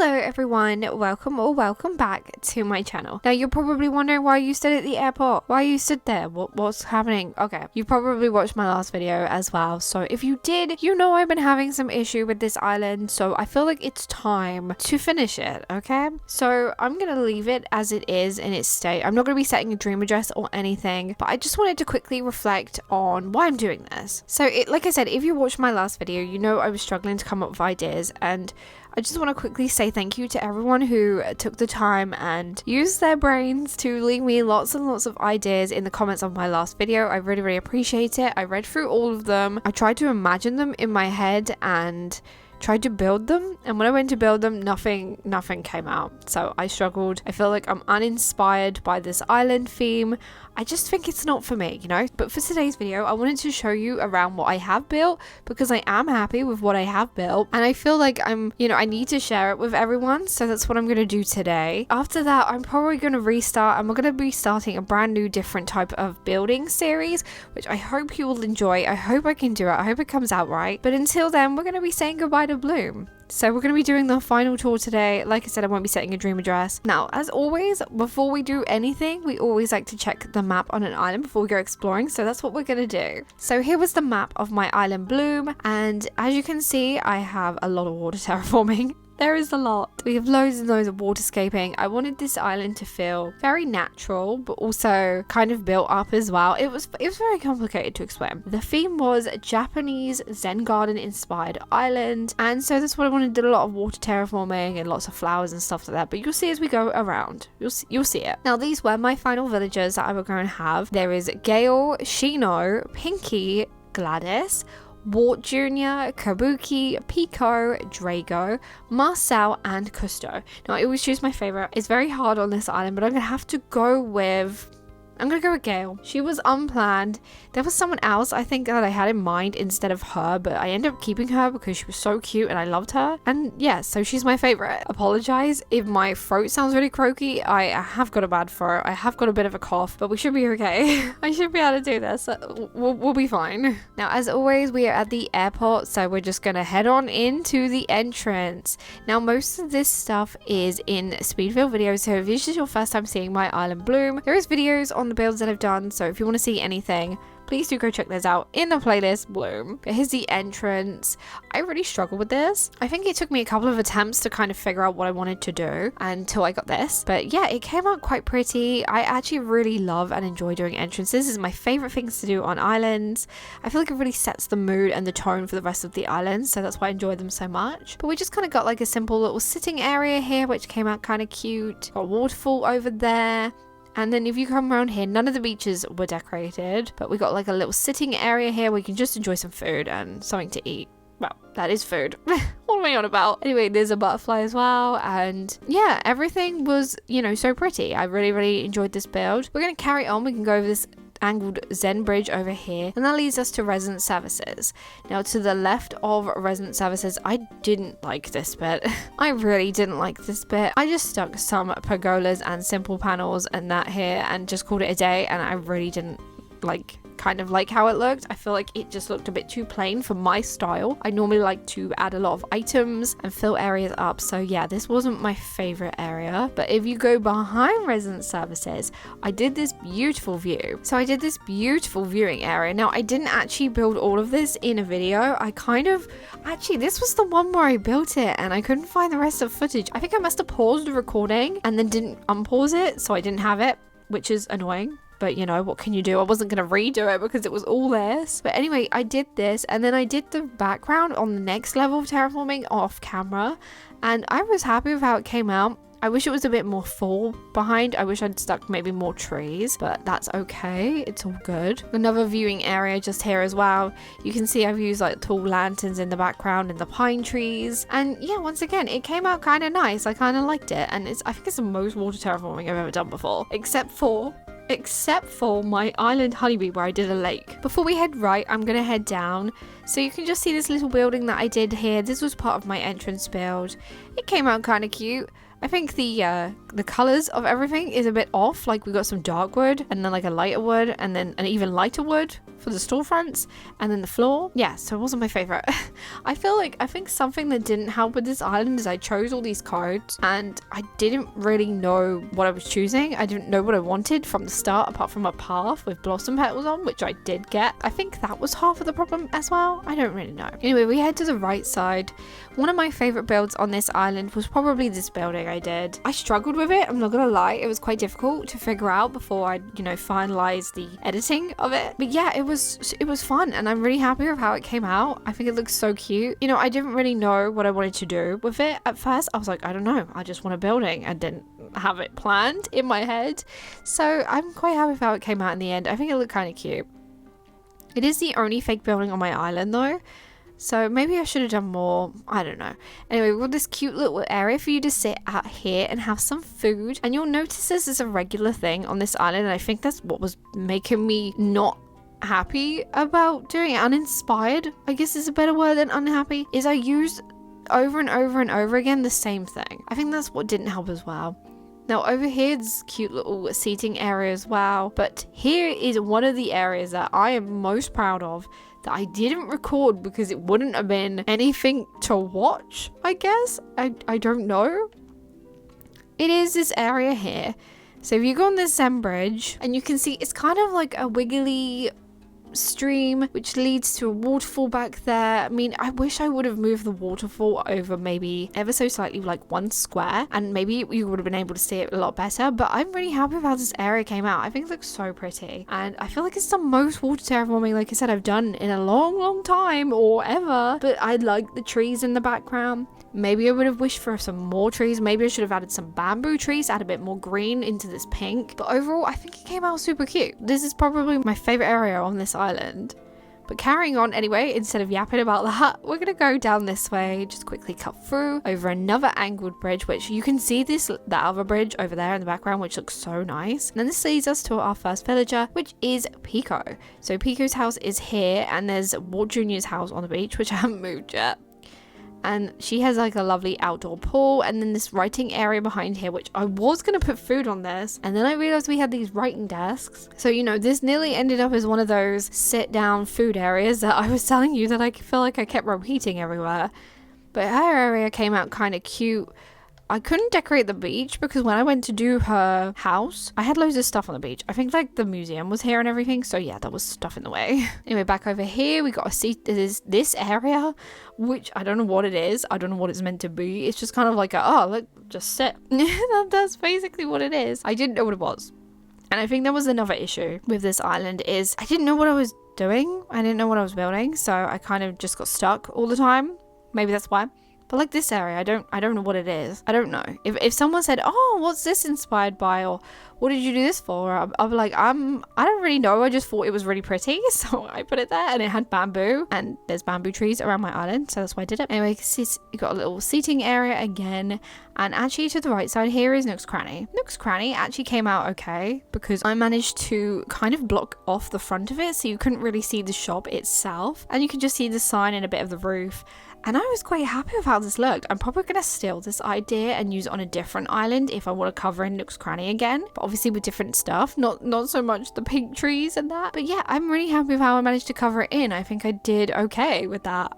Hello everyone, welcome or welcome back to my channel. Now you're probably wondering why you stood at the airport. Why you stood there? What's happening? Okay, you probably watched my last video as well. So if you did, you know I've been having some issue with this island. So I feel like it's time to finish it, okay? So I'm gonna leave it as it is in its state. I'm not gonna be setting a dream address or anything, but I just wanted to quickly reflect on why I'm doing this. So like I said, if you watched my last video, you know I was struggling to come up with ideas, and I just want to quickly say thank you to everyone who took the time and used their brains to leave me lots and lots of ideas in the comments of my last video. I really, really appreciate it. I read through all of them. I tried to imagine them in my head and tried to build them, and when I went to build them, nothing came out. So I struggled. I feel like I'm uninspired by this island theme. I just think it's not for me, you know? But for today's video, I wanted to show you around what I have built, because I am happy with what I have built, and I feel like I need to share it with everyone, so that's what I'm going to do today. After that, I'm probably going to restart, and we're going to be starting a brand new different type of building series, which I hope you will enjoy. I hope I can do it. I hope it comes out right. But until then, we're going to be saying goodbye to Bloom. So we're going to be doing the final tour today. Like I said, I won't be setting a dream address. Now, as always, before we do anything, we always like to check the map on an island before we go exploring. So that's what we're going to do. So here was the map of my island Bloom. And as you can see, I have a lot of water terraforming. There is a lot. We have loads and loads of waterscaping. I wanted this island to feel very natural, but also kind of built up as well. It was very complicated to explain. The theme was Japanese Zen garden inspired island, and so that's what I wanted. Did a lot of water terraforming and lots of flowers and stuff like that. But you'll see as we go around. You'll see it. Now these were my final villagers that I were going to have. There is Gale, Shino, Pinky, Gladys, Wart Jr., Kabuki, Pico, Drago, Marcel, and Cousteau. Now, I always choose my favorite. It's very hard on this island, but I'm going to have to go with... I'm going to go with Gale. She was unplanned. There was someone else I think that I had in mind instead of her, but I ended up keeping her because she was so cute and I loved her. And yeah, so she's my favorite. Apologize if my throat sounds really croaky. I have got a bad throat. I have got a bit of a cough, but we should be okay. I should be able to do this. We'll be fine. Now, as always, we are at the airport, so we're just going to head on into the entrance. Now, most of this stuff is in Speedville videos, so if this is your first time seeing my island Bloom, there is videos on the builds that I've done, so if you want to see anything, please do go check those out in the playlist Bloom. But here's the entrance. I really struggled with this. I think it took me a couple of attempts to kind of figure out what I wanted to do until I got this. But yeah, it came out quite pretty. I actually really love and enjoy doing entrances. This is my favorite things to do on islands. I feel like it really sets the mood and the tone for the rest of the island, so that's why I enjoy them so much. But we just kind of got like a simple little sitting area here, which came out kind of cute. Got a waterfall over there. And then if you come around here, none of the beaches were decorated, but we got like a little sitting area here where you can just enjoy some food and something to eat. Well, that is food. What am I on about? Anyway, there's a butterfly as well. And yeah, everything was, so pretty. I really, really enjoyed this build. We're going to carry on. We can go over this angled Zen bridge over here, and that leads us to resident services. Now, to the left of resident services, I didn't like this bit. I really didn't like this bit. I just stuck some pergolas and simple panels and that here and just called it a day, and I really didn't kind of like how it looked. I feel like it just looked a bit too plain for my style. I normally like to add a lot of items and fill areas up, so yeah, this wasn't my favorite area. But if you go behind resident services, I did this beautiful view. So I did this beautiful viewing area. Now, I didn't actually build all of this in a video. Actually, this was the one where I built it and I couldn't find the rest of the footage. I think I must have paused the recording and then didn't unpause it, so I didn't have it, which is annoying. But what can you do? I wasn't going to redo it because it was all this. But anyway, I did this, and then I did the background on the next level of terraforming off camera, and I was happy with how it came out. I wish it was a bit more full behind. I wish I'd stuck maybe more trees, but that's okay. It's all good. Another viewing area just here as well. You can see I've used like tall lanterns in the background and the pine trees. And yeah, once again, it came out kind of nice. I kind of liked it. And I think it's the most water terraforming I've ever done before, except for my island honeybee where I did a lake. Before we head right, I'm gonna head down So you can just see this little building that I did here. This was part of my entrance build. It came out kind of cute. I think the colors of everything is a bit off. Like we got some dark wood and then like a lighter wood and then an even lighter wood for the storefronts and then the floor. Yeah, so it wasn't my favorite. I think something that didn't help with this island is I chose all these cards and I didn't really know what I was choosing. I didn't know what I wanted from the start apart from a path with blossom petals on, which I did get. I think that was half of the problem as well. I don't really know. Anyway, we head to the right side. One of my favorite builds on this island was probably this building I did. I struggled with it, I'm not gonna lie. It was quite difficult to figure out before I, finalized the editing of it. But yeah, it was fun and I'm really happy with how it came out. I think it looks so cute. I didn't really know what I wanted to do with it at first. I was like, I don't know. I just want a building. I didn't have it planned in my head. So I'm quite happy with how it came out in the end. I think it looked kind of cute. It is the only fake building on my island though. So maybe I should have done more. I don't know. Anyway, we've got this cute little area for you to sit out here and have some food. And you'll notice this is a regular thing on this island. And I think that's what was making me not happy about doing it. Uninspired, I guess is a better word than unhappy, is I used over and over and over again the same thing. I think that's what didn't help as well. Now over here, this cute little seating area as well. But here is one of the areas that I am most proud of that I didn't record because it wouldn't have been anything to watch, I guess. I don't know. It is this area here. So if you go on this Zen bridge and you can see it's kind of like a wiggly stream which leads to a waterfall back there. I mean, I wish I would have moved the waterfall over maybe ever so slightly, like one square, and maybe you would have been able to see it a lot better. But I'm really happy with how this area came out. I think it looks so pretty and I feel like it's the most water terraforming, like I said, I've done in a long time or ever. But I like the trees in the background. Maybe I would have wished for some more trees. Maybe I should have added some bamboo trees, add a bit more green into this pink. But overall, I think it came out super cute. This is probably my favorite area on this island. But carrying on anyway, instead of yapping about that, we're going to go down this way, just quickly cut through over another angled bridge, which you can see that other bridge over there in the background, which looks so nice. And then this leads us to our first villager, which is Pico. So Pico's house is here and there's Walt Jr.'s house on the beach, which I haven't moved yet. And she has like a lovely outdoor pool and then this writing area behind here, which I was going to put food on this. And then I realized we had these writing desks. So, this nearly ended up as one of those sit down food areas that I was telling you that I feel like I kept repeating everywhere. But her area came out kind of cute. I couldn't decorate the beach because when I went to do her house, I had loads of stuff on the beach. I think like the museum was here and everything. So yeah, that was stuff in the way. Anyway, back over here, we got a seat. There's this area, which I don't know what it is. I don't know what it's meant to be. It's just kind of like look, just sit. That's basically what it is. I didn't know what it was. And I think that was another issue with this island is I didn't know what I was doing. I didn't know what I was building. So I kind of just got stuck all the time. Maybe that's why. But like this area, I don't know what it is. I don't know. If someone said, oh, what's this inspired by? Or what did you do this for? I'll be like, I don't really know. I just thought it was really pretty. So I put it there and it had bamboo and there's bamboo trees around my island. So that's why I did it. Anyway, you can see you got a little seating area again. And actually to the right side here is Nook's Cranny. Nook's Cranny actually came out okay because I managed to kind of block off the front of it. So you couldn't really see the shop itself. And you could just see the sign and a bit of the roof. And I was quite happy with how this looked. I'm probably going to steal this idea and use it on a different island if I want to cover in Nook's Cranny again. But obviously with different stuff, not so much the pink trees and that. But yeah, I'm really happy with how I managed to cover it in. I think I did okay with that.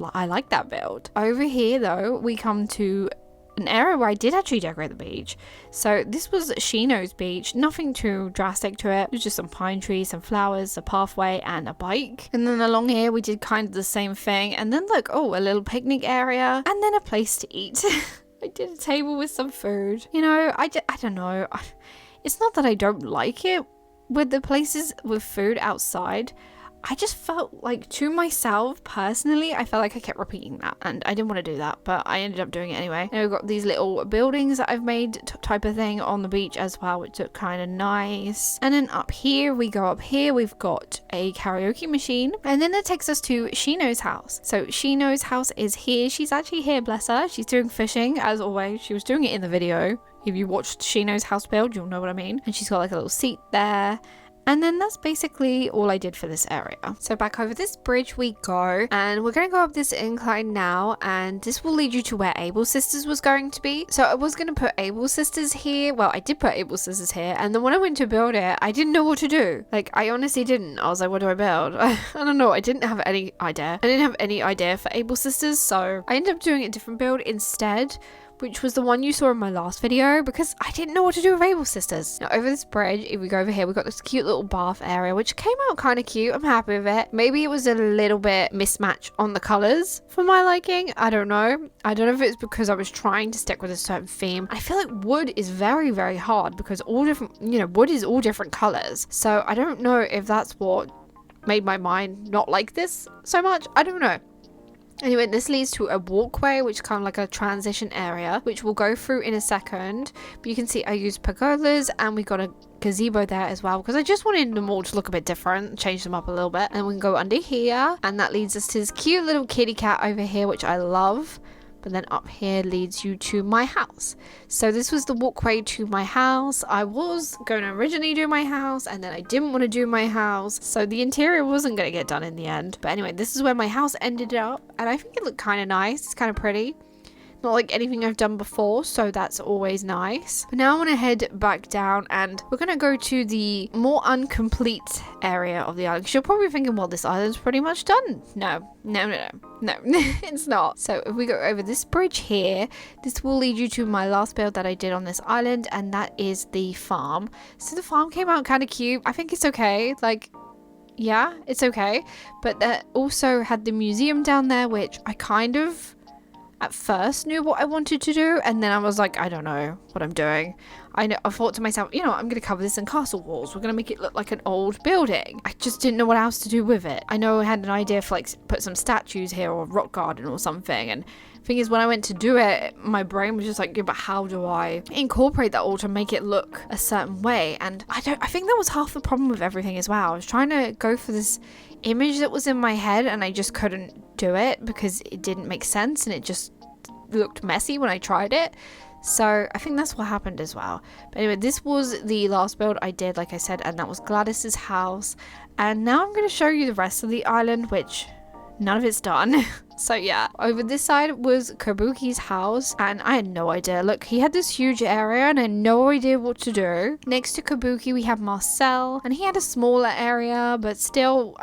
I like that build. Over here though, we come to an area where I did actually decorate the beach. So this was Shino's beach, nothing too drastic to it. It was just some pine trees, some flowers, a pathway and a bike. And then along here we did kind of the same thing. And then look, oh, a little picnic area and then a place to eat. I did a table with some food. I don't know. It's not that I don't like it with the places with food outside. I just felt like to myself personally, I felt like I kept repeating that and I didn't want to do that, but I ended up doing it anyway. Now we've got these little buildings that I've made type of thing on the beach as well, which look kind of nice. And then up here, we've got a karaoke machine and then it takes us to Shino's house. So Shino's house is here. She's actually here, bless her. She's doing fishing as always. She was doing it in the video. If you watched Shino's house build, you'll know what I mean. And she's got like a little seat there. And then that's basically all I did for this area. So back over this bridge we go, and we're going to go up this incline now, and this will lead you to where Able Sisters was going to be. So I was going to put Able Sisters here. Well, I did put Able Sisters here, and then when I went to build it, I didn't know what to do. Like, I honestly didn't. I was like, what do I build? I don't know. I didn't have any idea. I didn't have any idea for Able Sisters, so I ended up doing a different build instead, which was the one you saw in my last video, because I didn't know what to do with Able Sisters. Now over this bridge, if we go over here, we've got this cute little bath area, which came out kind of cute. I'm happy with it. Maybe it was a little bit mismatch on the colors for my liking. I don't know. I don't know if it's because I was trying to stick with a certain theme. I feel like wood is very, very hard because all different, wood is all different colors. So I don't know if that's what made my mind not like this so much. I don't know. Anyway, this leads to a walkway, which is kind of like a transition area, which we'll go through in a second. But you can see I used pergolas, and we got a gazebo there as well, because I just wanted them all to look a bit different, change them up a little bit. And we can go under here, and that leads us to this cute little kitty cat over here, which I love. But then up here leads you to my house. So this was the walkway to my house. I was going to originally do my house, and then I didn't want to do my house, so the interior wasn't going to get done in the end. But anyway, this is where my house ended up, and I think it looked kind of nice. It's kind of pretty. Not like anything I've done before, so that's always nice. But now I want to head back down, and we're going to go to the more incomplete area of the island. Because you're probably thinking, well, this island's pretty much done. No, it's not. So if we go over this bridge here, this will lead you to my last build that I did on this island, and that is the farm. So the farm came out kind of cute. I think it's okay. Like, yeah, it's okay. But that also had the museum down there, which I kind of at first knew what I wanted to do, and then I was like, I don't know what I'm doing. I thought to myself, I'm going to cover this in castle walls. We're going to make it look like an old building. I just didn't know what else to do with it. I know I had an idea for like put some statues here or a rock garden or something, and thing is, when I went to do it, my brain was just like, yeah, but how do I incorporate that all to make it look a certain way? And I think that was half the problem with everything as well. I was trying to go for this image that was in my head, and I just couldn't do it because it didn't make sense, and it just looked messy when I tried it. So I think that's what happened as well. But anyway, this was the last build I did, like I said, and that was Gladys's house. And now I'm going to show you the rest of the island, which none of it's done. So yeah, over this side was Kabuki's house, and I had no idea. Look, he had this huge area and I had no idea what to do. Next to Kabuki we have Marcel, and he had a smaller area, but still,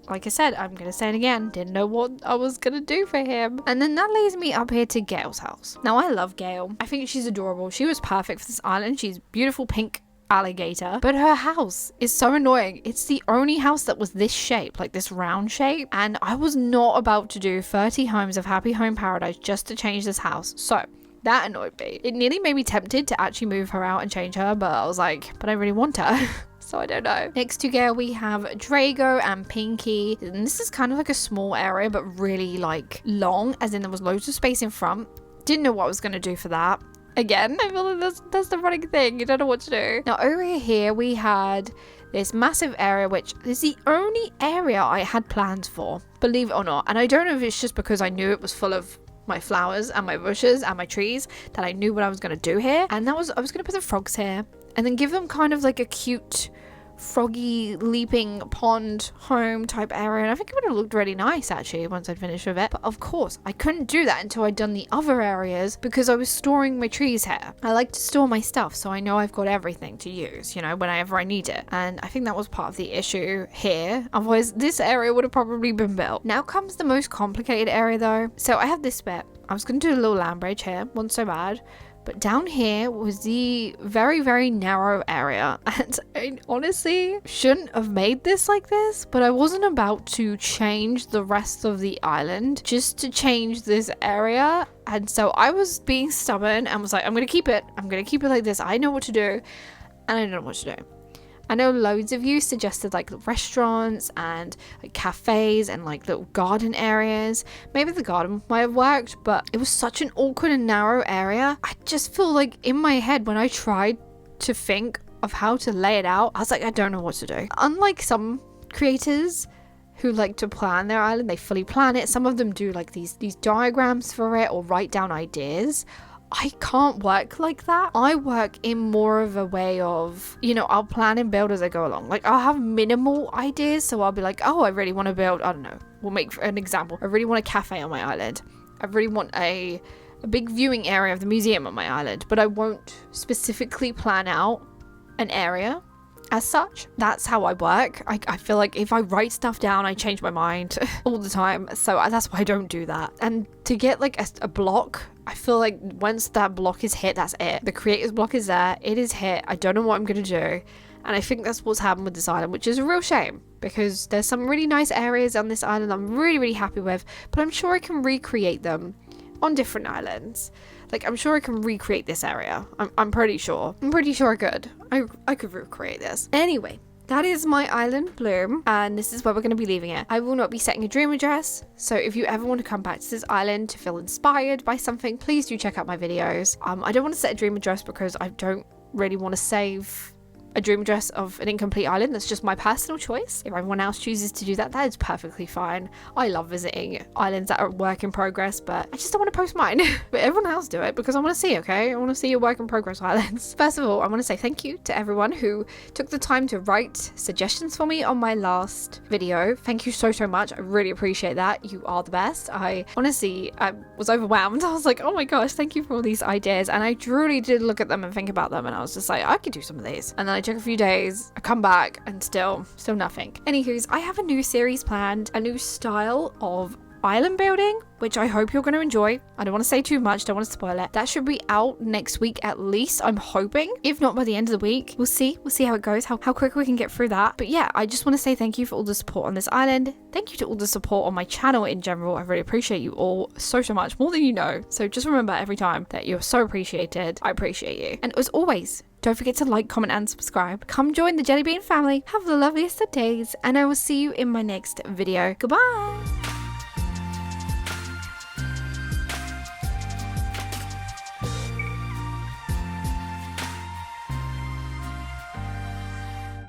like I said, I'm going to say it again, didn't know what I was going to do for him. And then that leads me up here to Gail's house. Now, I love Gail. I think she's adorable. She was perfect for this island. She's beautiful pink alligator, but her house is so annoying. It's the only house that was this shape, like this round shape, and I was not about to do 30 homes of Happy Home Paradise just to change this house. So that annoyed me. It nearly made me tempted to actually move her out and change her, but I was like, but I really want her. So I don't know. Next to Gail we have Drago and Pinky, and this is kind of like a small area but really like long, as in there was loads of space in front. Didn't know what I was going to do for that. Again, I feel like that's the running thing. You don't know what to do. Now over here we had this massive area, which is the only area I had plans for, believe it or not. And I don't know if it's just because I knew it was full of my flowers and my bushes and my trees that I knew what I was going to do here. And I was going to put the frogs here and then give them kind of like a cute froggy leaping pond home type area, and I think it would have looked really nice actually once I'd finished with it. But of course I couldn't do that until I'd done the other areas because I was storing my trees here. I like to store my stuff so I know I've got everything to use, whenever I need it, and I think that was part of the issue here. Otherwise this area would have probably been built. Now comes the most complicated area though. So I have this bit. I was going to do a little land bridge here, wasn't so bad. But down here was the very, very narrow area, and I honestly shouldn't have made this like this, but I wasn't about to change the rest of the island just to change this area. And so I was being stubborn and was like, I'm going to keep it like this. I know what to do, and I don't know what to do. I know loads of you suggested like restaurants and like cafes and like little garden areas. Maybe the garden might have worked, but it was such an awkward and narrow area. I just feel like in my head when I tried to think of how to lay it out, I was like, I don't know what to do. Unlike some creators who like to plan their island, they fully plan it. Some of them do like these diagrams for it or write down ideas. I can't work like that. I work in more of a way of, you know, I'll plan and build as I go along. Like, I'll have minimal ideas, so I'll be like, oh, I really want to build, I don't know, we'll make an example. I really want a cafe on my island. I really want a big viewing area of the museum on my island, but I won't specifically plan out an area as such. That's how I work. I feel like if I write stuff down, I change my mind all the time. So that's why I don't do that. And to get like a block, I feel like once that block is hit, that's it. The creator's block is there. It is hit. I don't know what I'm going to do. And I think that's what's happened with this island, which is a real shame because there's some really nice areas on this island I'm really, really happy with, but I'm sure I can recreate them on different islands. Like, I'm sure I can recreate this area. I'm pretty sure. I'm pretty sure I could. I could recreate this. Anyway, that is my island bloom, and this is where we're going to be leaving it. I will not be setting a dream address, so if you ever want to come back to this island to feel inspired by something, please do check out my videos. I don't want to set a dream address because I don't really want to save a dream address of an incomplete island. That's just my personal choice. If everyone else chooses to do that, that is perfectly fine. I love visiting islands that are work in progress, but I just don't want to post mine. But everyone else do it because I want to see, okay? I want to see your work in progress islands. First of all, I want to say thank you to everyone who took the time to write suggestions for me on my last video. Thank you so much. I really appreciate that. You are the best. I honestly, I was overwhelmed. I was like, oh my gosh, thank you for all these ideas. And I truly did look at them and think about them, and I was just like, I could do some of these. And then I took a few days, I come back and still nothing. Anywho's, I have a new series planned, a new style of island building, which I hope you're going to enjoy. I don't want to say too much, don't want to spoil it. That should be out next week at least, I'm hoping. If not by the end of the week, we'll see how it goes, how quick we can get through that. But yeah, I just want to say thank you for all the support on this island. Thank you to all the support on my channel in general. I really appreciate you all so much, more than you know. So just remember every time that you're so appreciated. I appreciate you. And as always, don't forget to like, comment, and subscribe. Come join the Jellybean family. Have the loveliest of days, and I will see you in my next video. Goodbye!